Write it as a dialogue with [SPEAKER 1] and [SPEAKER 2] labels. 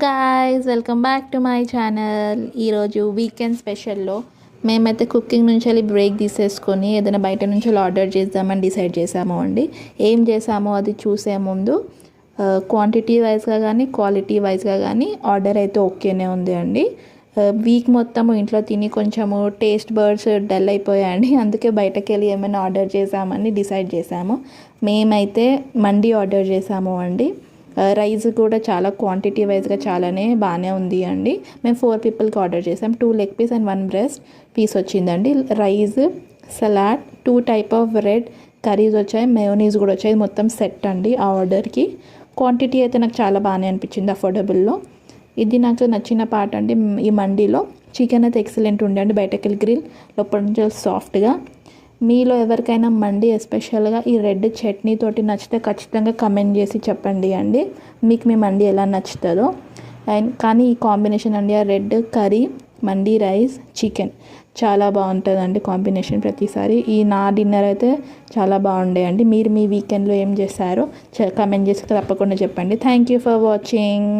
[SPEAKER 1] Guys welcome back to my channel. ఈరోజు weekend స్పెషల్లో మేమైతే cooking నుంచి వెళ్ళి బ్రేక్ తీసేసుకొని ఏదైనా బయట నుంచి ఆర్డర్ చేద్దామని డిసైడ్ చేసాము అండి. ఏం చేసామో అది చూసే ముందు క్వాంటిటీ వైజ్గా కానీ క్వాలిటీ వైజ్గా కానీ ఆర్డర్ అయితే ఓకేనే ఉంది అండి. వీక్ మొత్తము ఇంట్లో తిని కొంచెము టేస్ట్ బర్డ్స్ డల్ అయిపోయాయండి. అందుకే బయటకు వెళ్ళి ఏమైనా ఆర్డర్ చేసామని డిసైడ్ చేసాము. మేమైతే మండి ఆర్డర్ చేసాము అండి. రైస్ కూడా చాలా క్వాంటిటీ వైజ్గా చాలానే బాగానే ఉంది అండి. మేము 4 పీపుల్కి ఆర్డర్ చేసాం. 2 leg piece and 1 breast piece వచ్చిందండి. Rice, salad, 2 type of red curries వచ్చాయి, మయోనీస్ కూడా వచ్చాయి. మొత్తం సెట్ అండి ఆ ఆర్డర్కి. క్వాంటిటీ అయితే నాకు చాలా బాగానే అనిపించింది, అఫోర్డబుల్లో. ఇది నాకు నచ్చిన పార్ట్ అండి. ఈ మండీలో చికెన్ అయితే ఎక్సలెంట్ ఉండే అండి. బయటకెళ్ళి గ్రిల్, లోపల నుంచి సాఫ్ట్గా. మీలో ఎవరికైనా మండి ఎస్పెషల్గా ఈ రెడ్ చట్నీ తోటి నచ్చితే ఖచ్చితంగా కమెంట్ చేసి చెప్పండి అండి మీకు మీ మండి ఎలా నచ్చుతుందో. అండ్ కానీ ఈ కాంబినేషన్ అండి, ఆ రెడ్ కర్రీ, మండి రైస్, చికెన్ చాలా బాగుంటుందండి కాంబినేషన్ ప్రతిసారి. నా డిన్నర్ అయితే చాలా బాగుండే అండి. మీరు మీ వీకెండ్లో ఏం చేశారో కమెంట్ చేసి తప్పకుండా చెప్పండి. Thank you for watching.